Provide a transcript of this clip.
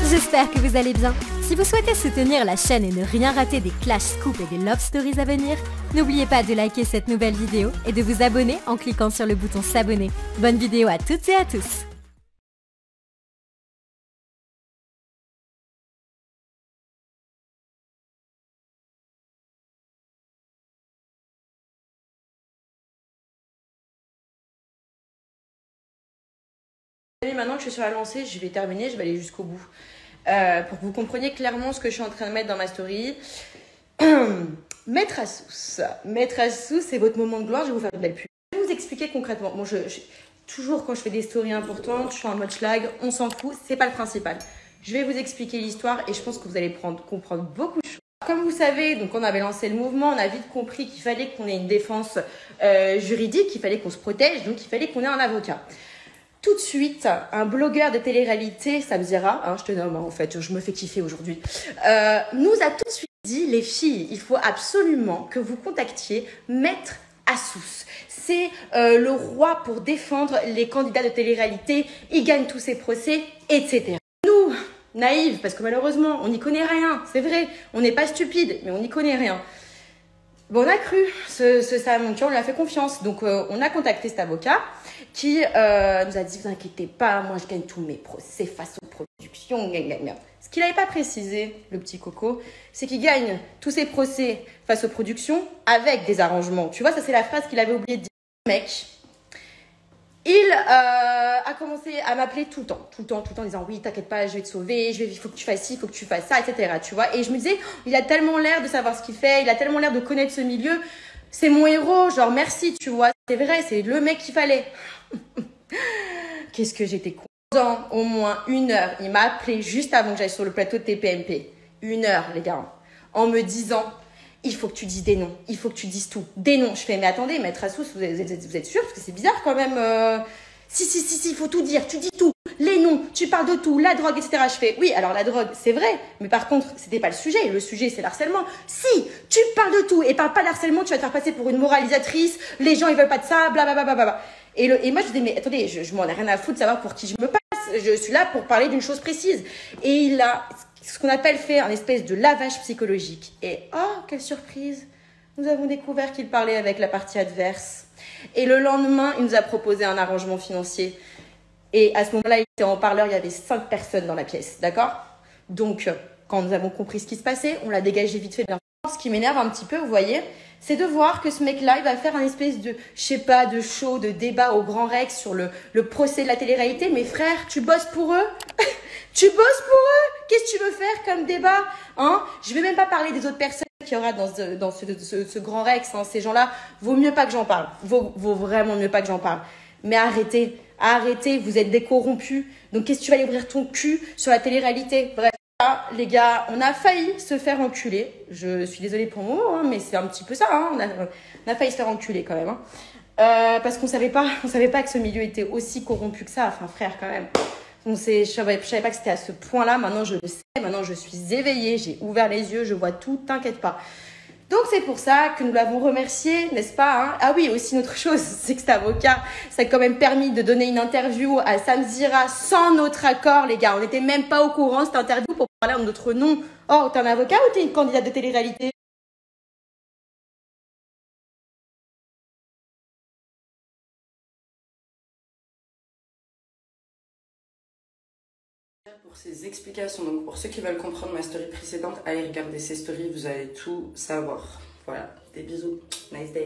J'espère que vous allez bien. Si vous souhaitez soutenir la chaîne et ne rien rater des Clash Scoop et des Love Stories à venir, n'oubliez pas de liker cette nouvelle vidéo et de vous abonner en cliquant sur le bouton s'abonner. Bonne vidéo à toutes et à tous. Maintenant que je suis sur la lancée, je vais terminer, je vais aller jusqu'au bout. Pour que vous compreniez clairement ce que je suis en train de mettre dans ma story. Maître Assous. Maître Assous, c'est votre moment de gloire, je vais vous faire de belles pubs. Je vais vous expliquer concrètement. Bon, toujours quand je fais des stories importantes, je suis en mode schlag, on s'en fout, c'est pas le principal. Je vais vous expliquer l'histoire et je pense que vous allez comprendre beaucoup de choses. Comme vous savez, donc on avait lancé le mouvement, on a vite compris qu'il fallait qu'on ait une défense juridique, qu'il fallait qu'on se protège, donc il fallait qu'on ait un avocat. Tout de suite, un blogueur de télé-réalité, Samzira, je te nomme en fait, je me fais kiffer aujourd'hui, nous a tout de suite dit, les filles, il faut absolument que vous contactiez Maître Assous. C'est le roi pour défendre les candidats de télé-réalité, il gagne tous ses procès, etc. Nous, naïves, parce que malheureusement, on n'y connaît rien, c'est vrai, on n'est pas stupide, mais on n'y connaît rien. Bon, on a cru on lui a fait confiance. Donc, on a contacté cet avocat qui nous a dit, vous inquiétez pas, moi je gagne tous mes procès face aux productions. Ce qu'il n'avait pas précisé, le petit coco, c'est qu'il gagne tous ses procès face aux productions avec des arrangements. Tu vois, ça c'est la phrase qu'il avait oublié de dire. Mec, il a commencé à m'appeler tout le temps, en disant oui, t'inquiète pas, je vais te sauver, il faut que tu fasses ci, il faut que tu fasses ça, etc. Tu vois, et je me disais, il a tellement l'air de savoir ce qu'il fait, il a tellement l'air de connaître ce milieu, c'est mon héros, genre merci, tu vois, c'est vrai, c'est le mec qu'il fallait. Qu'est-ce que j'étais con. Pendant au moins 1 heure, il m'a appelé juste avant que j'aille sur le plateau de TPMP. 1 heure, les gars, en me disant, il faut que tu dises des noms, il faut que tu dises tout. Des noms. Je fais, mais attendez, Maître Assous, vous êtes sûr? Parce que c'est bizarre quand même. Si, il faut tout dire, tu dis tout. Les noms, tu parles de tout, la drogue, etc. Je fais, oui, alors la drogue, c'est vrai. Mais par contre, c'était pas le sujet. Le sujet, c'est l'harcèlement. Si, tu parles de tout et parle pas d'harcèlement, tu vas te faire passer pour une moralisatrice. Les gens, ils veulent pas de ça, blablabla. Et moi, je dis, mais attendez, je m'en ai rien à foutre de savoir pour qui je me passe. Je suis là pour parler d'une chose précise. Et il a ce qu'on appelle fait un espèce de lavage psychologique. Et oh, quelle surprise, nous avons découvert qu'il parlait avec la partie adverse. Et le lendemain, il nous a proposé un arrangement financier. Et à ce moment-là, il était en parleur, il y avait 5 personnes dans la pièce, d'accord? Donc, quand nous avons compris ce qui se passait, on l'a dégagé vite fait. Ce qui m'énerve un petit peu, vous voyez, c'est de voir que ce mec-là, il va faire un espèce de, je sais pas, de show, de débat au Grand Rex sur le procès de la télé-réalité. Mais frère, tu bosses pour eux? Tu bosses pour eux? Qu'est-ce que tu veux faire comme débat? Je vais même pas parler des autres personnes qu'il y aura dans ce Grand Rex. Ces gens-là, vaut mieux pas que j'en parle. Vaut vraiment mieux pas que j'en parle. Mais arrêtez, vous êtes des corrompus. Donc qu'est-ce que tu vas aller ouvrir ton cul sur la télé-réalité? Bref. Les gars, on a failli se faire enculer. Je suis désolée pour mon mot, mais c'est un petit peu ça. On a failli se faire enculer quand même. Parce qu'on savait pas que ce milieu était aussi corrompu que ça. Enfin, frère, quand même. Je savais pas que c'était à ce point-là. Maintenant, je le sais. Maintenant, je suis éveillée. J'ai ouvert les yeux. Je vois tout. T'inquiète pas. Donc, c'est pour ça que nous l'avons remercié, n'est-ce pas? Ah oui, aussi une autre chose, c'est que cet avocat, ça a quand même permis de donner une interview à Samzira sans notre accord, les gars. On n'était même pas au courant, cette interview, pour parler en notre nom. Oh, t'es un avocat ou t'es une candidate de télé-réalité? Pour ces explications, donc pour ceux qui veulent comprendre ma story précédente, allez regarder ces stories, vous allez tout savoir. Voilà, des bisous, nice day.